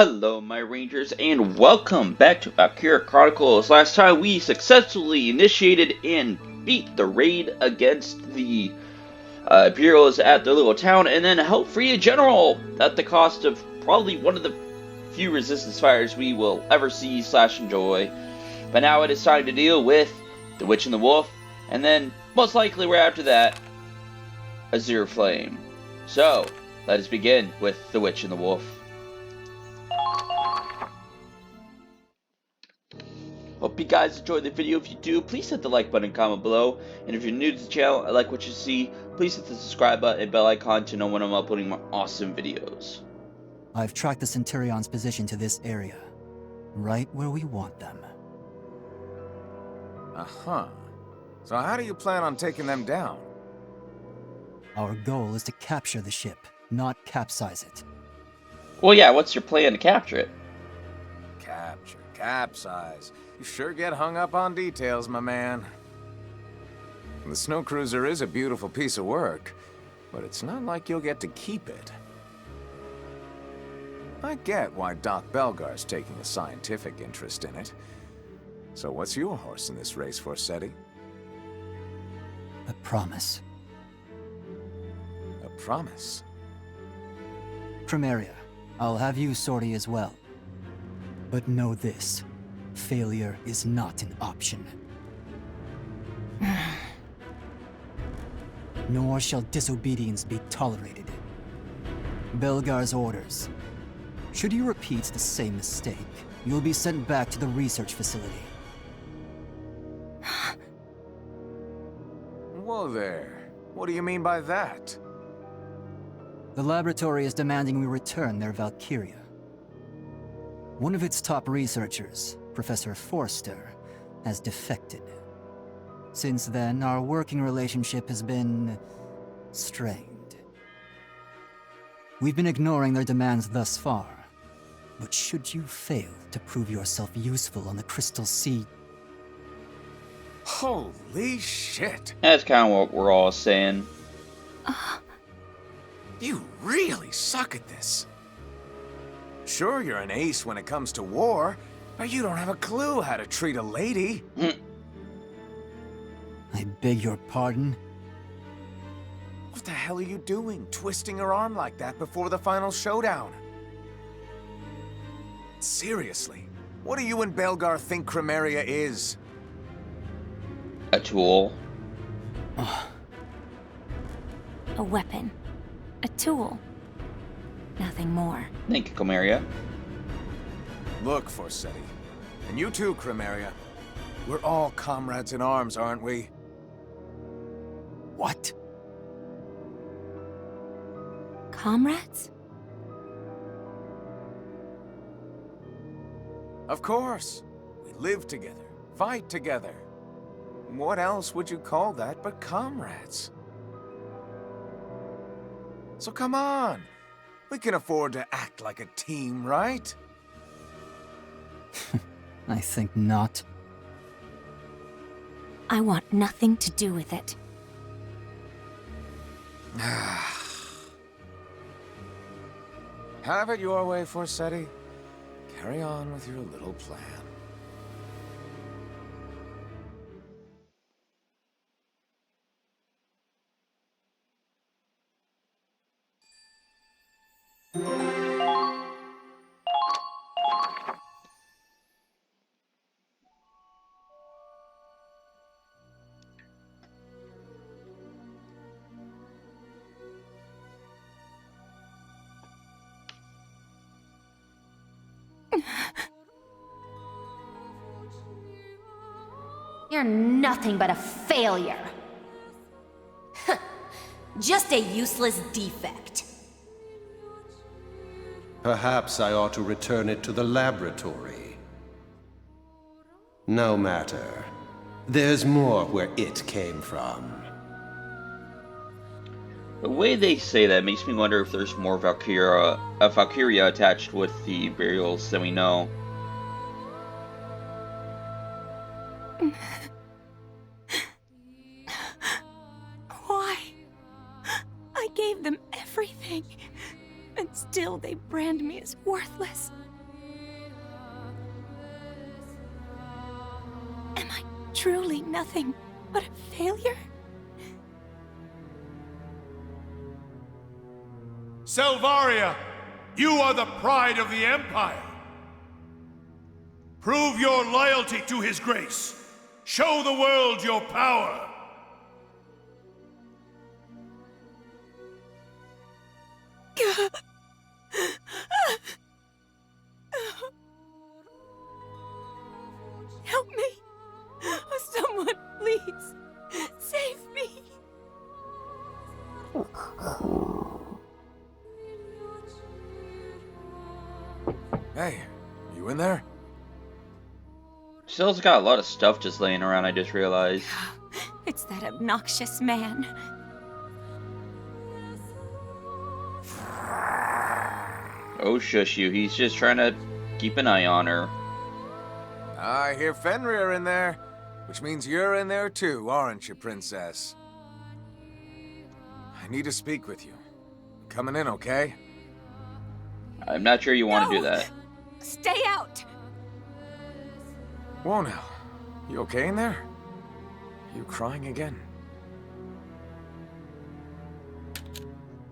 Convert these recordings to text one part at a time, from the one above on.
Hello, my Rangers, and welcome back to Valkyria Chronicles. Last time we successfully initiated and beat the raid against the Imperials at their little town, and then helped free a general at the cost of probably one of the few resistance fires we will ever see / enjoy. But now it is time to deal with the Witch and the Wolf, and then most likely right after that, Azure Flame. So let us begin with the Witch and the Wolf. Hope you guys enjoyed the video. If you do, please hit the like button and comment below. And if you're new to the channel and like what you see, please hit the subscribe button and bell icon to know when I'm uploading more awesome videos. I've tracked the Centurion's position to this area, right where we want them. Uh-huh. So how do you plan on taking them down? Our goal is to capture the ship, not capsize it. Well, yeah, what's your plan to capture it? Capture, capsize. You sure get hung up on details, my man. The snow cruiser is a beautiful piece of work, but it's not like you'll get to keep it. I get why Doc Belgar's taking a scientific interest in it. So what's your horse in this race, Forseti? A promise. A promise? Primaria, I'll have you sortie as well. But know this, failure is not an option. Nor shall disobedience be tolerated. Belgar's orders. Should you repeat the same mistake, you'll be sent back to the research facility. Whoa there. What do you mean by that? The laboratory is demanding we return their Valkyria. One of its top researchers, Professor Forster, has defected. Since then, our working relationship has been strained. We've been ignoring their demands thus far, but should you fail to prove yourself useful on the Crystal Sea... Holy shit! That's kind of what we're all saying. You really suck at this. Sure, you're an ace when it comes to war, but you don't have a clue how to treat a lady. I beg your pardon? What the hell are you doing, twisting her arm like that before the final showdown? Seriously, what do you and Belgar think Primaria is? A tool. A weapon. A tool. Nothing more. Thank you, Comaria. Look, Forseti, and you too, Primaria. We're all comrades in arms, aren't we? What? Comrades? Of course. We live together, fight together. What else would you call that but comrades? So come on. We can afford to act like a team, right? I think not. I want nothing to do with it. Have it your way, Forseti. Carry on with your little plan. You're nothing but a failure. Just a useless defect. Perhaps I ought to return it to the laboratory. No matter. There's more where it came from. The way they say that makes me wonder if there's more Valkyria attached with the Imperials than we know. Why? I gave them everything, and still they brand me as worthless. truly nothing but a failure? Selvaria, you are the pride of the Empire. Prove your loyalty to His grace. Show the world your power. Help me! Someone, please! Save me! Hey, you in there? Still's got a lot of stuff just laying around, I just realized. It's that obnoxious man. Oh, shush you. He's just trying to keep an eye on her. I hear Fenrir in there, which means you're in there too, aren't you, Princess? I need to speak with you. Coming in, okay? I'm not sure you want to do that. Stay out! Whoa now, you okay in there? You crying again?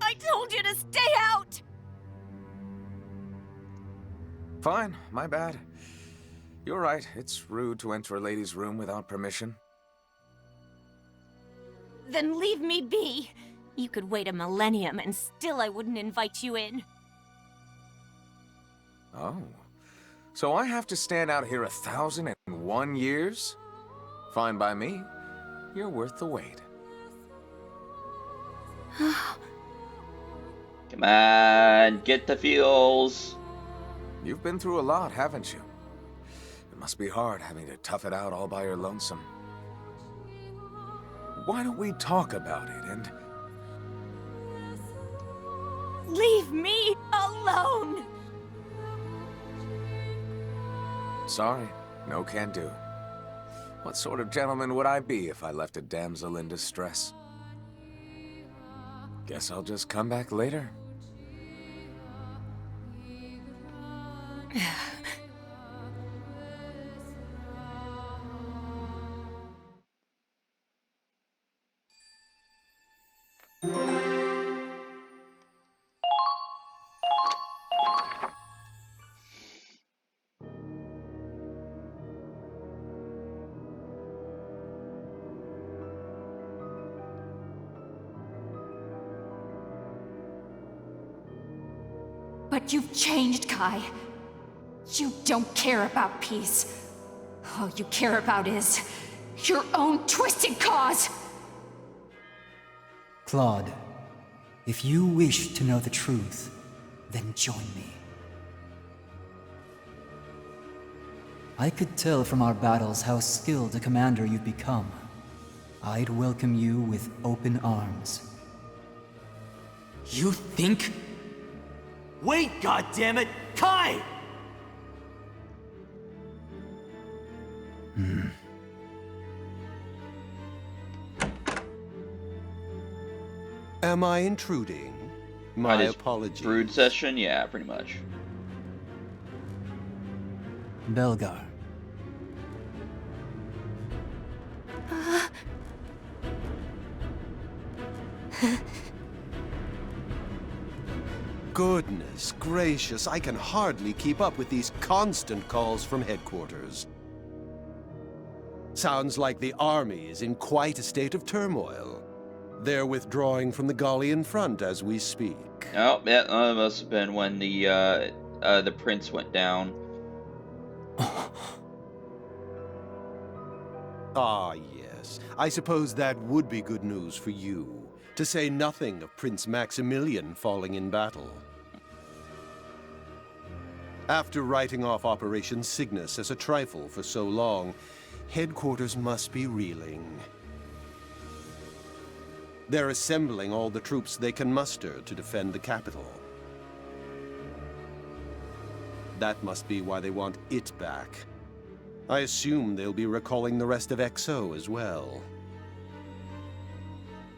I told you to stay out! Fine, my bad. You're right, it's rude to enter a lady's room without permission. Then leave me be. You could wait a millennium and still I wouldn't invite you in. Oh. So I have to stand out here 1,001 years? Fine by me. You're worth the wait. Come on, get the feels. You've been through a lot, haven't you? It must be hard having to tough it out all by your lonesome. Why don't we talk about it and... Leave me alone! Sorry, no can do. What sort of gentleman would I be if I left a damsel in distress? Guess I'll just come back later. But you've changed, Kai. You don't care about peace. All you care about is your own twisted cause! Claude, if you wish to know the truth, then join me. I could tell from our battles how skilled a commander you've become. I'd welcome you with open arms. You think? Wait, goddammit! Kai! Am I intruding? My That is apologies. Brood session? Yeah, pretty much. Belgar. Goodness gracious, I can hardly keep up with these constant calls from headquarters. Sounds like the army is in quite a state of turmoil. They're withdrawing from the Gallian front as we speak. Oh, yeah, that must have been when the prince went down. Ah, yes. I suppose that would be good news for you, to say nothing of Prince Maximilian falling in battle. After writing off Operation Cygnus as a trifle for so long, headquarters must be reeling. They're assembling all the troops they can muster to defend the capital. That must be why they want it back. I assume they'll be recalling the rest of XO as well.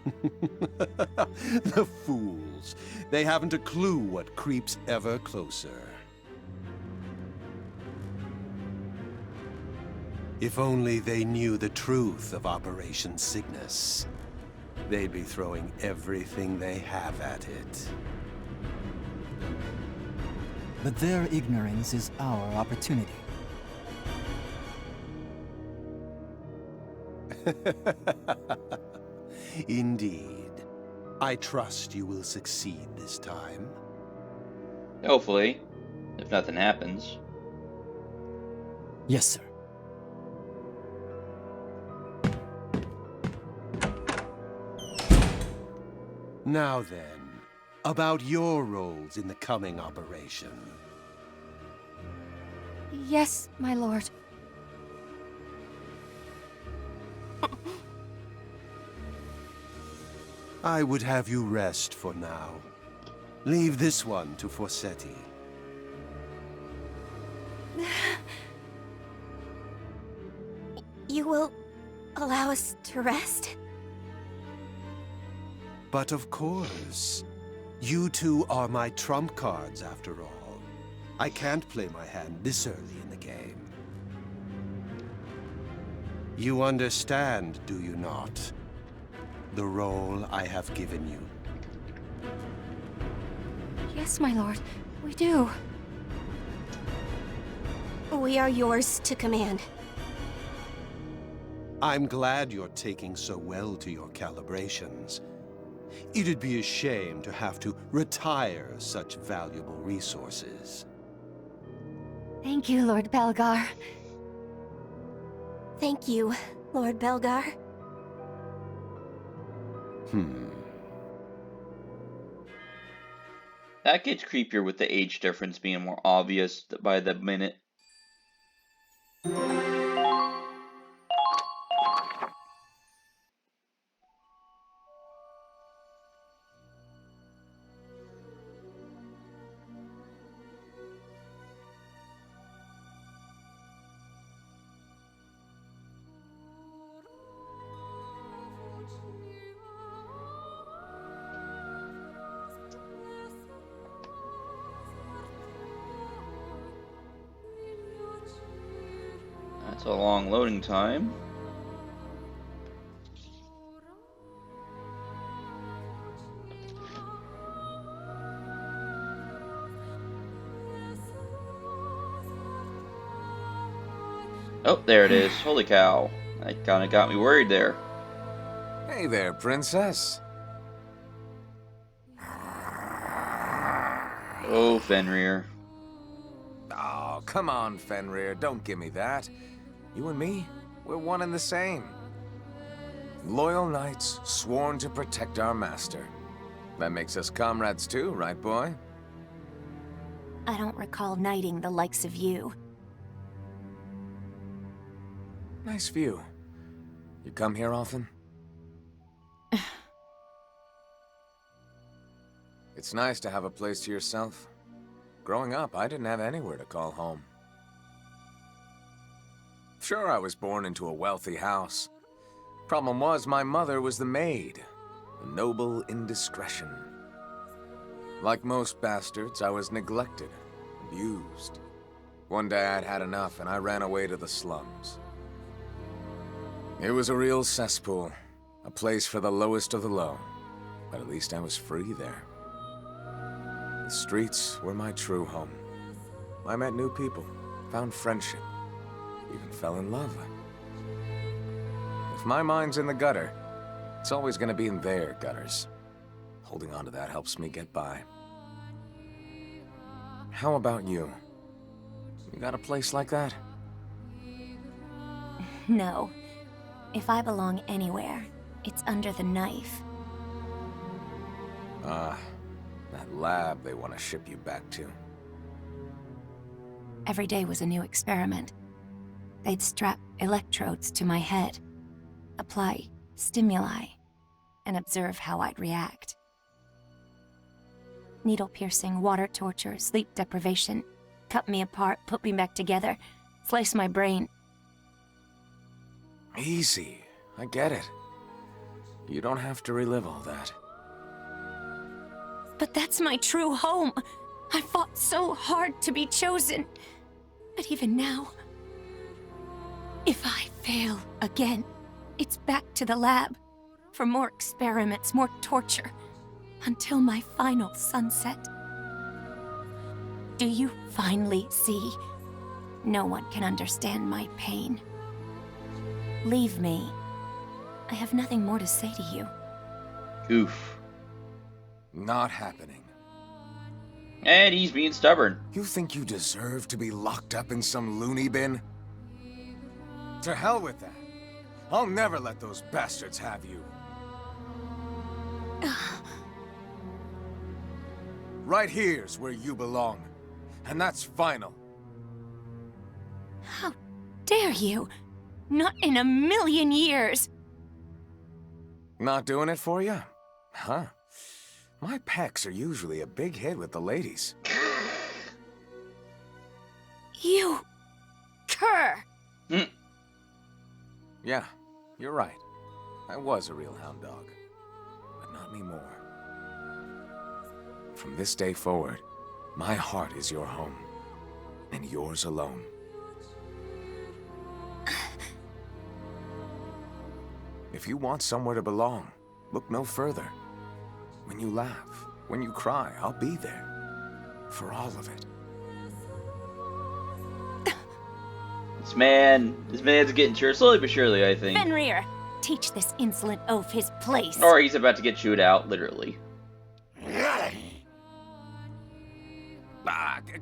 The fools. They haven't a clue what creeps ever closer. If only they knew the truth of Operation Cygnus, they'd be throwing everything they have at it. But their ignorance is our opportunity. Indeed. I trust you will succeed this time. Hopefully, if nothing happens. Yes, sir. Now then, about your roles in the coming operation. Yes, my lord. I would have you rest for now. Leave this one to Forsetti. You will allow us to rest? But of course, you two are my trump cards after all. I can't play my hand this early in the game. You understand, do you not? The role I have given you. Yes, my lord. We do. We are yours to command. I'm glad you're taking so well to your calibrations. It'd be a shame to have to retire such valuable resources. Thank you, Lord Belgar. Thank you, Lord Belgar. That gets creepier with the age difference being more obvious by the minute. That's a long loading time. Oh, there it is. Holy cow. That kinda got me worried there. Hey there, princess. Oh, Fenrir. Oh, come on, Fenrir. Don't give me that. You and me, we're one and the same. Loyal knights, sworn to protect our master. That makes us comrades too, right, boy? I don't recall knighting the likes of you. Nice view. You come here often? It's nice to have a place to yourself. Growing up, I didn't have anywhere to call home. Sure, I was born into a wealthy house. Problem was, my mother was the maid. A noble indiscretion. Like most bastards, I was neglected, abused. One day I'd had enough and I ran away to the slums. It was a real cesspool, a place for the lowest of the low, but at least I was free there. The streets were my true home. I met new people, found friendship, even fell in love. If my mind's in the gutter, it's always gonna be in their gutters. Holding on to that helps me get by. How about you? You got a place like that? No. If I belong anywhere, it's under the knife. Ah, that lab they want to ship you back to. Every day was a new experiment. They'd strap electrodes to my head, apply stimuli, and observe how I'd react. Needle piercing, water torture, sleep deprivation, cut me apart, put me back together, slice my brain. Easy. I get it. You don't have to relive all that. But that's my true home. I fought so hard to be chosen. But even now, If I fail again, it's back to the lab. For more experiments, more torture. Until my final sunset. Do you finally see? No one can understand my pain. Leave me. I have nothing more to say to you. Oof. Not happening. And he's being stubborn. You think you deserve to be locked up in some loony bin? To hell with that. I'll never let those bastards have you. Right here's where you belong. And that's final. How dare you? Not in a million years. Not doing it for you? Huh. My pecs are usually a big hit with the ladies. You... cur! Yeah, you're right. I was a real hound dog. But not anymore. From this day forward, my heart is your home. And yours alone. If you want somewhere to belong, look no further. When you laugh, when you cry, I'll be there. For all of it. This man's getting to her slowly but surely, I think. Fenrir, teach this insolent oaf his place. Or he's about to get chewed out, literally.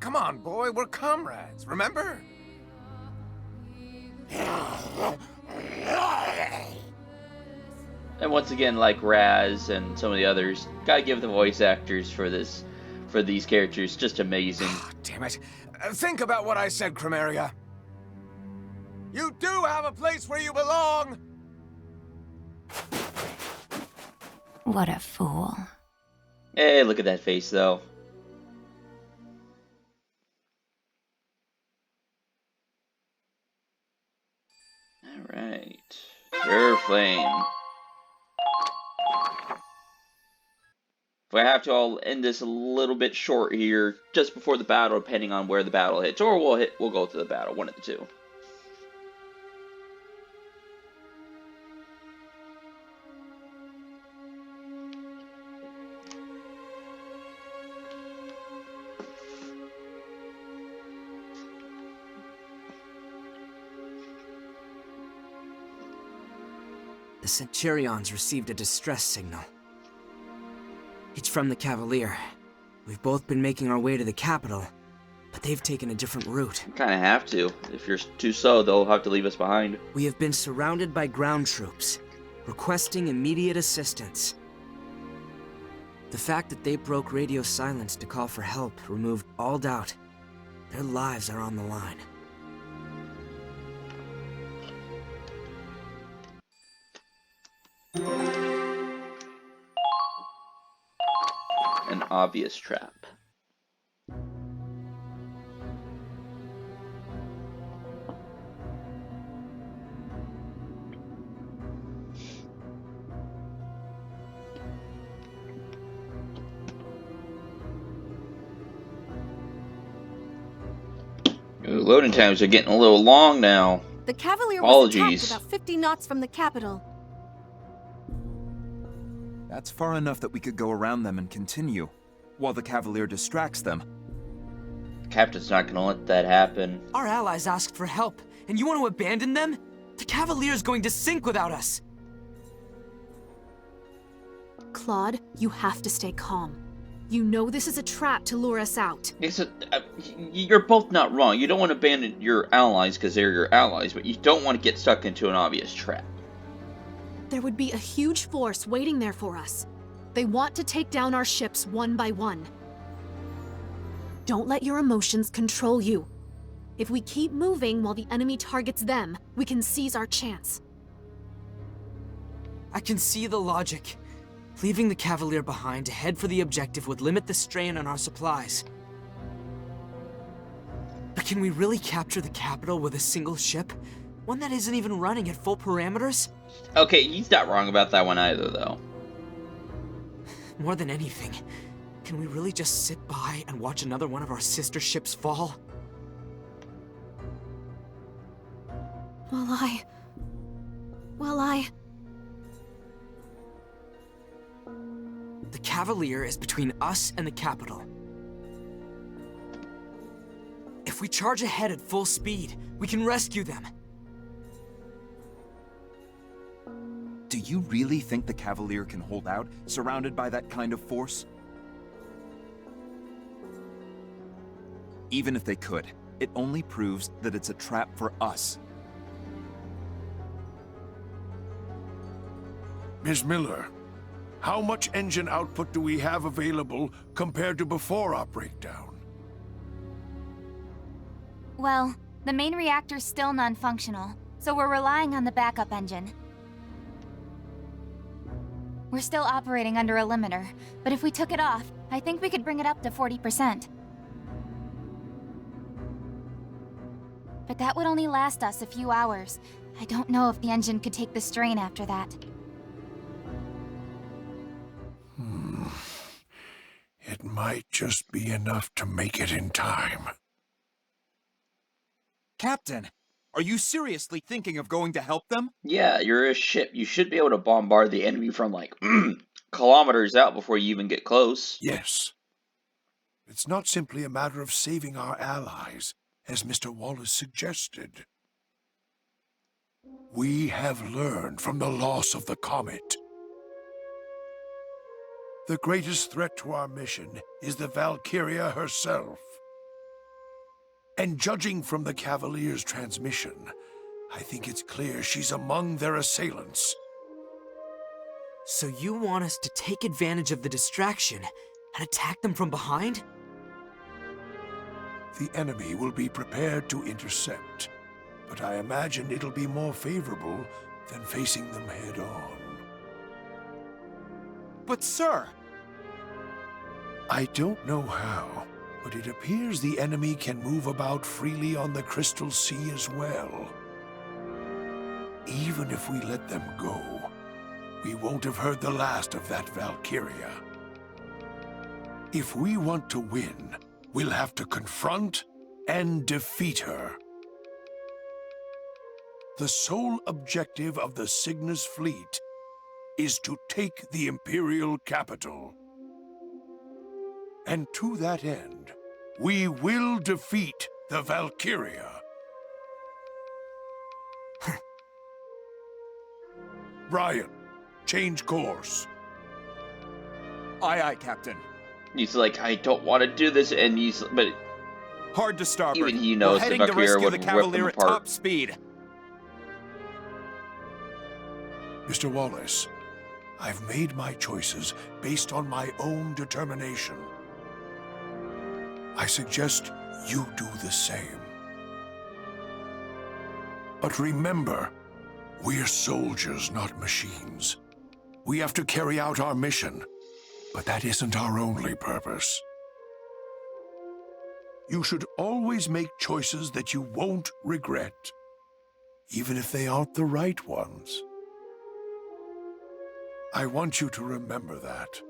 Come on, boy, we're comrades, remember? And once again, like Raz and some of the others, gotta give the voice actors for these characters just amazing. Damn it. Think about what I said, Chromaria. You do have a place where you belong! What a fool. Hey, look at that face, though. Alright. Pure Flame. If I have to, I'll end this a little bit short here, just before the battle, depending on where the battle hits. Or we'll go to the battle, one of the two. The Centurions received a distress signal. It's from the Cavalier. We've both been making our way to the capital, but they've taken a different route. Kinda have to. If you're too slow, they'll have to leave us behind. We have been surrounded by ground troops, requesting immediate assistance. The fact that they broke radio silence to call for help removed all doubt. Their lives are on the line. An obvious trap. Ooh, loading times are getting a little long now. The Cavalier was Apologies. attacked about 50 knots from the capital. That's far enough that we could go around them and continue, while the Cavalier distracts them. The captain's not gonna let that happen. Our allies asked for help, and you want to abandon them? The Cavalier's going to sink without us! Claude, you have to stay calm. You know this is a trap to lure us out. You're both not wrong. You don't want to abandon your allies because they're your allies, but you don't want to get stuck into an obvious trap. There would be a huge force waiting there for us. They want to take down our ships one by one. Don't let your emotions control you. If we keep moving while the enemy targets them, we can seize our chance. I can see the logic. Leaving the Cavalier behind to head for the objective would limit the strain on our supplies. But can we really capture the capital with a single ship? One that isn't even running at full parameters? Okay, he's not wrong about that one either, though. More than anything, can we really just sit by and watch another one of our sister ships fall? The Cavalier is between us and the capital. If we charge ahead at full speed, we can rescue them. Do you really think the Cavalier can hold out, surrounded by that kind of force? Even if they could, it only proves that it's a trap for us. Ms. Miller, how much engine output do we have available compared to before our breakdown? Well, the main reactor's still non-functional, so we're relying on the backup engine. We're still operating under a limiter, but if we took it off, I think we could bring it up to 40%. But that would only last us a few hours. I don't know if the engine could take the strain after that. It might just be enough to make it in time. Captain, are you seriously thinking of going to help them? Yeah, you're a ship. You should be able to bombard the enemy from like kilometers out before you even get close. Yes. It's not simply a matter of saving our allies, as Mr. Wallace suggested. We have learned from the loss of the comet. The greatest threat to our mission is the Valkyria herself. And judging from the Cavalier's transmission, I think it's clear she's among their assailants. So you want us to take advantage of the distraction and attack them from behind? The enemy will be prepared to intercept, but I imagine it'll be more favorable than facing them head-on. But sir! I don't know how, but it appears the enemy can move about freely on the Crystal Sea as well. Even if we let them go, we won't have heard the last of that Valkyria. If we want to win, we'll have to confront and defeat her. The sole objective of the Cygnus fleet is to take the Imperial capital. And to that end, we will defeat the Valkyria. Brian, change course. Aye, aye, Captain. He's like, I don't want to do this, and but hard to starboard. Even he knows We're the heading to Valkyria rescue would the rip them Cavalier at apart. top speed. Mr. Wallace, I've made my choices based on my own determination. I suggest you do the same. But remember, we're soldiers, not machines. We have to carry out our mission, but that isn't our only purpose. You should always make choices that you won't regret, even if they aren't the right ones. I want you to remember that,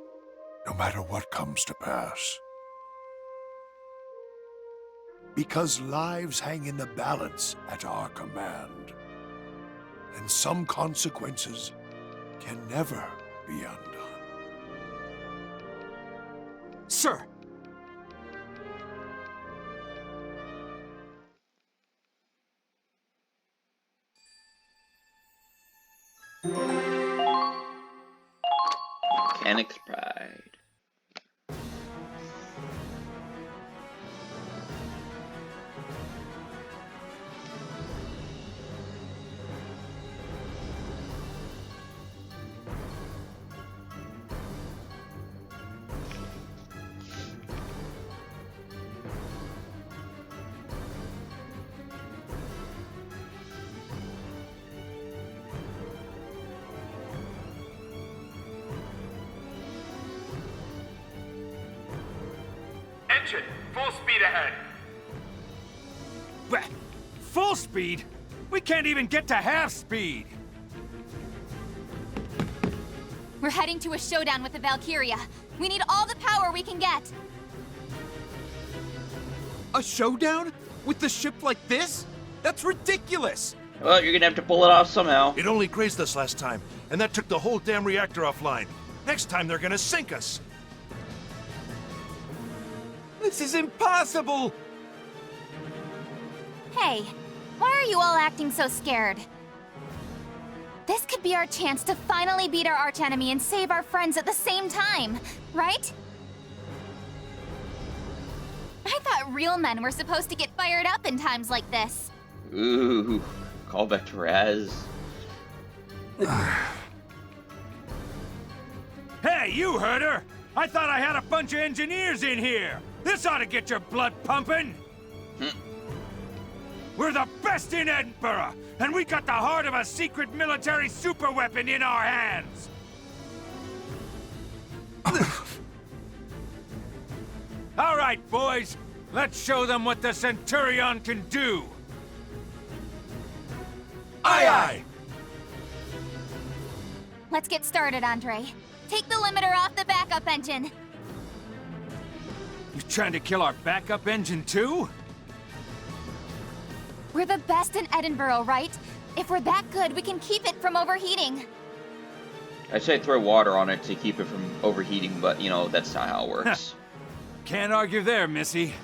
no matter what comes to pass. Because lives hang in the balance at our command, and some consequences can never be undone. Sir! Mechanic's Pride. Engine, full speed ahead. Full speed? We can't even get to half speed! We're heading to a showdown with the Valkyria. We need all the power we can get. A showdown? With the ship like this? That's ridiculous! Well, you're gonna have to pull it off somehow. It only grazed us last time, and that took the whole damn reactor offline. Next time they're gonna sink us. This is impossible! Hey, why are you all acting so scared? This could be our chance to finally beat our archenemy and save our friends at the same time, right? I thought real men were supposed to get fired up in times like this. Ooh, call back to Raz. Hey, you heard her! I thought I had a bunch of engineers in here! This ought to get your blood pumping! We're the best in Edinburgh, and we got the heart of a secret military superweapon in our hands! All right, boys, let's show them what the Centurion can do! Aye, aye! Let's get started, Andre. Take the limiter off the backup engine. You trying to kill our backup engine too? We're the best in Edinburgh, right? If we're that good, we can keep it from overheating. I'd say throw water on it to keep it from overheating, but you know, that's not how it works. Can't argue there, Missy.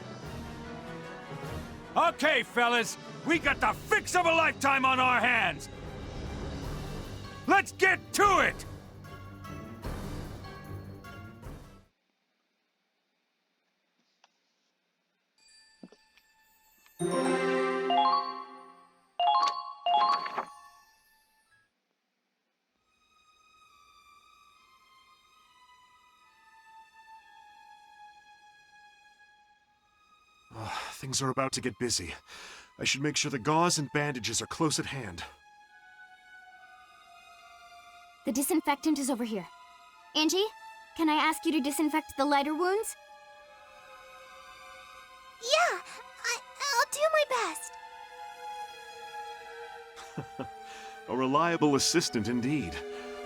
Okay, fellas, we got the fix of a lifetime on our hands. Let's get to it! Things are about to get busy. I should make sure the gauze and bandages are close at hand. The disinfectant is over here. Angie, can I ask you to disinfect the lighter wounds? Yeah, I'll do my best. A reliable assistant indeed.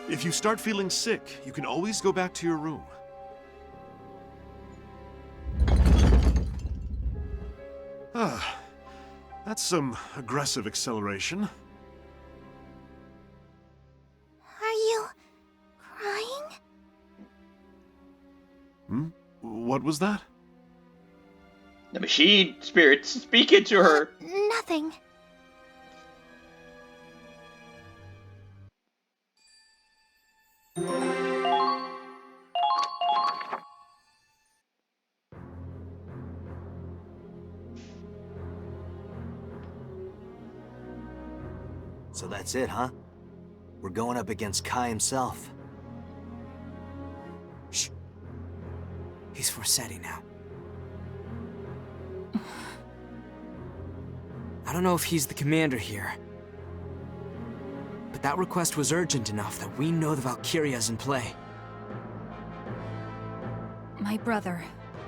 If you start feeling sick, you can always go back to your room. That's some aggressive acceleration. Are you crying? What was that? The machine spirits speaking to her. Nothing. So that's it, huh? We're going up against Kai himself. Shh. He's Forsetti now. I don't know if he's the commander here, but that request was urgent enough that we know the Valkyria's in play. My brother,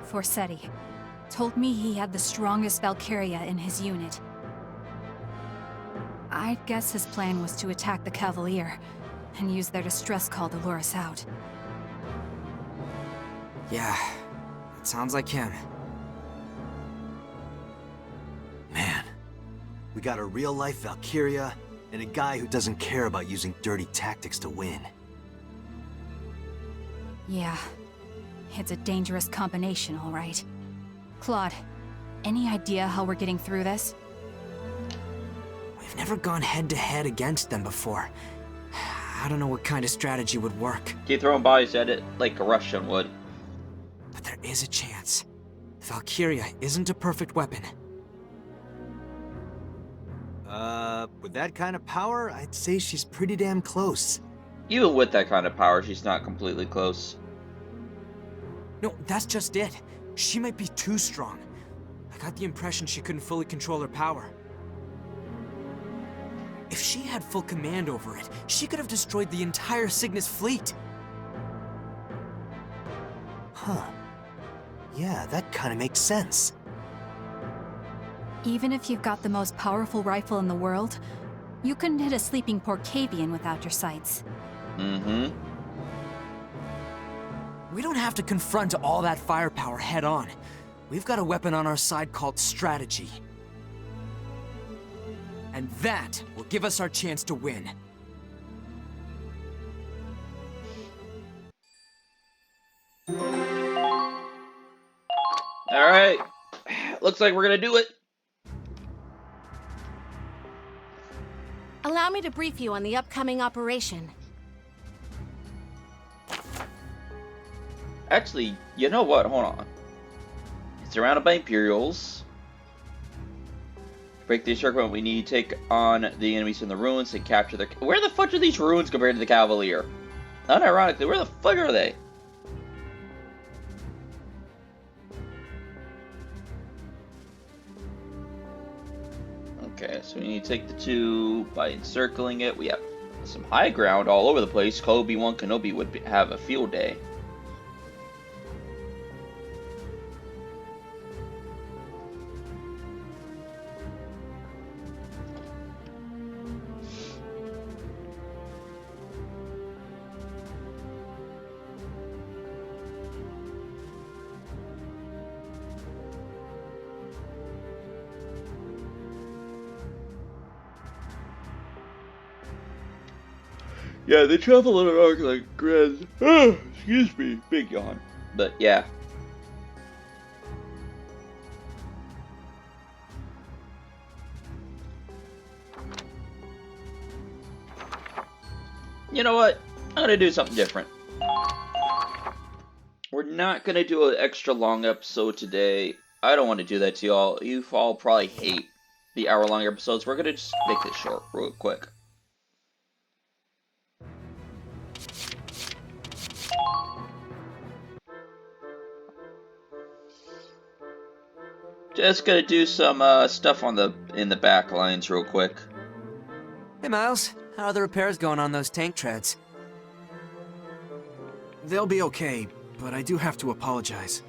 Forsetti, told me he had the strongest Valkyria in his unit. I guess his plan was to attack the Cavalier and use their distress call to lure us out. Yeah, that sounds like him. Man, we got a real-life Valkyria and a guy who doesn't care about using dirty tactics to win. Yeah, it's a dangerous combination, all right. Claude, any idea how we're getting through this? We've never gone head-to-head against them before. I don't know what kind of strategy would work. Keep throwing bodies at it like a Russian would. But there is a chance. The Valkyria isn't a perfect weapon. With that kind of power, I'd say she's pretty damn close. Even with that kind of power, she's not completely close. No, that's just it. She might be too strong. I got the impression she couldn't fully control her power. If she had full command over it, she could have destroyed the entire Cygnus fleet. Huh. Yeah, that kind of makes sense. Even if you've got the most powerful rifle in the world, you couldn't hit a sleeping Porcavian without your sights. Mm-hmm. We don't have to confront all that firepower head-on. We've got a weapon on our side called strategy. And that will give us our chance to win. Alright. Looks like we're gonna do it. Allow me to brief you on the upcoming operation. Actually, you know what? Hold on. It's surrounded by Imperials. To break the encirclement, we need to take on the enemies in the ruins and capture their... Where the fuck are these ruins compared to the Cavalier? Unironically, where the fuck are they? Okay, so we need to take the two by encircling it. We have some high ground all over the place. Obi-Wan Kenobi would have a field day. Yeah, they travel on an arc like Gren. Excuse me, big yawn. But yeah. You know what? I'm gonna do something different. We're not gonna do an extra long episode today. I don't want to do that to y'all. You all probably hate the hour-long episodes. We're gonna just make this short real quick. Just gonna do some stuff on in the back lines real quick. Hey Miles, how are the repairs going on those tank treads? They'll be okay, but I do have to apologize.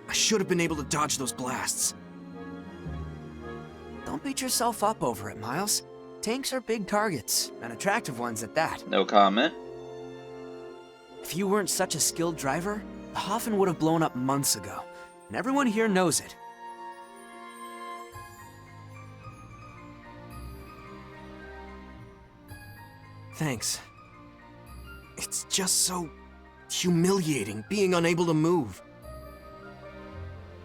I should have been able to dodge those blasts. Don't beat yourself up over it, Miles. Tanks are big targets, and attractive ones at that. No comment. If you weren't such a skilled driver, the Hoffen would have blown up months ago, and everyone here knows it. Thanks. It's just so humiliating being unable to move.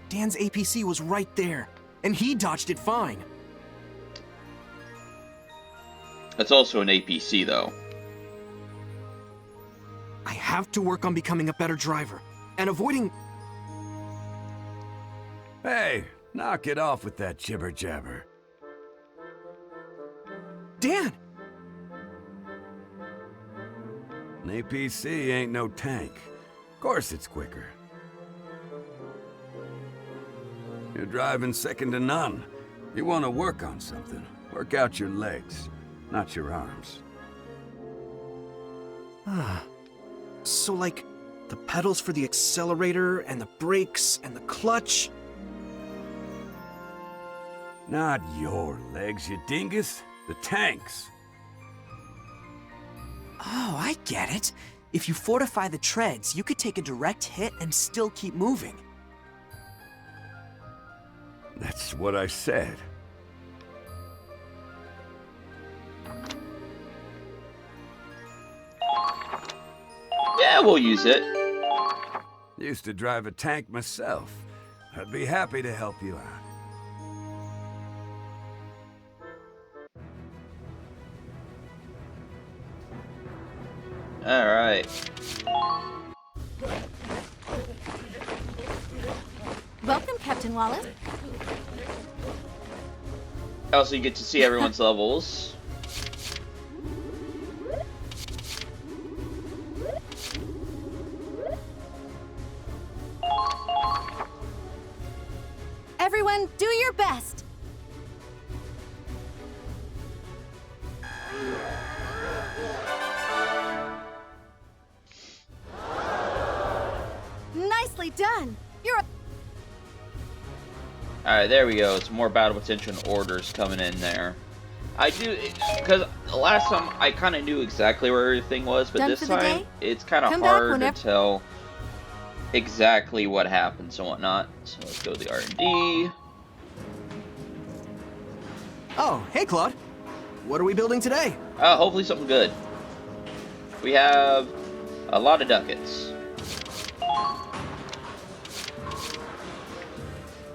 Dan's APC was right there, and he dodged it fine. It's also an APC, though. I have to work on becoming a better driver, and avoiding... Hey, knock it off with that jibber-jabber. Dan! An APC ain't no tank. Of course it's quicker. You're driving second to none. You want to work on something, work out your legs, not your arms. So like, the pedals for the accelerator, and the brakes, and the clutch? Not your legs, you dingus. The tank's. Oh, I get it. If you fortify the treads, you could take a direct hit and still keep moving. That's what I said. Yeah, we'll use it. Used to drive a tank myself. I'd be happy to help you out. Alright. Welcome, Captain Wallace. Also, you get to see everyone's levels. Everyone, do your best. Nicely done. You're a... Alright, there we go. Some more battle potential orders coming in there. I do, because last time I kind of knew exactly where everything was, but this time it's kind of hard to tell exactly what happens and whatnot. So let's go to the R&D. Oh, hey Claude. what are we building today? Hopefully something good. We have a lot of ducats.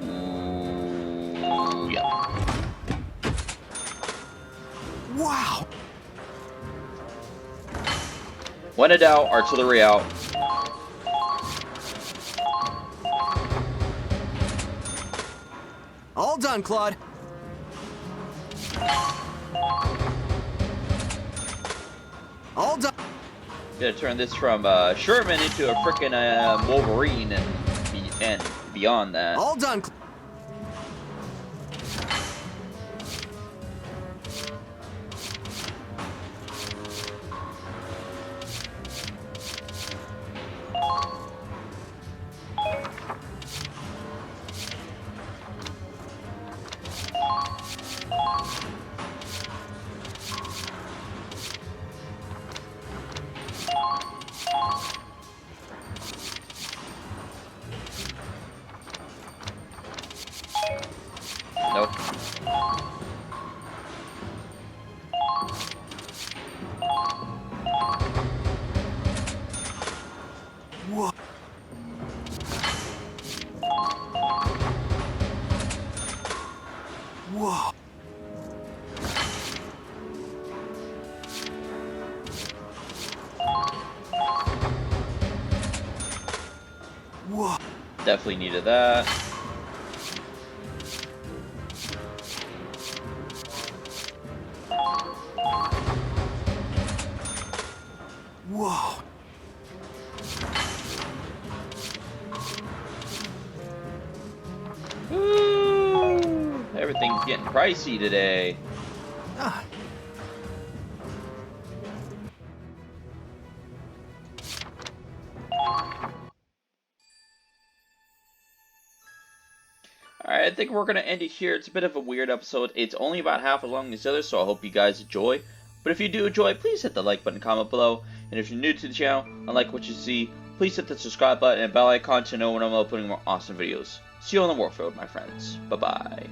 Ooh, yeah. Wow! When in doubt, artillery out. All done, Claude. All done. Gonna turn this from Sherman into a frickin' Wolverine and beyond that. All done. Nope. Whoa. Whoa. Whoa. Definitely needed that. Whoa. Ooh, everything's getting pricey today. Ah. Alright, I think we're going to end it here. It's a bit of a weird episode. It's only about half as long as the other, so I hope you guys enjoy. But if you do enjoy, please hit the like button, comment below. And if you're new to the channel and like what you see, please hit the subscribe button and bell icon to know when I'm uploading more awesome videos. See you on the warfield, my friends. Bye-bye.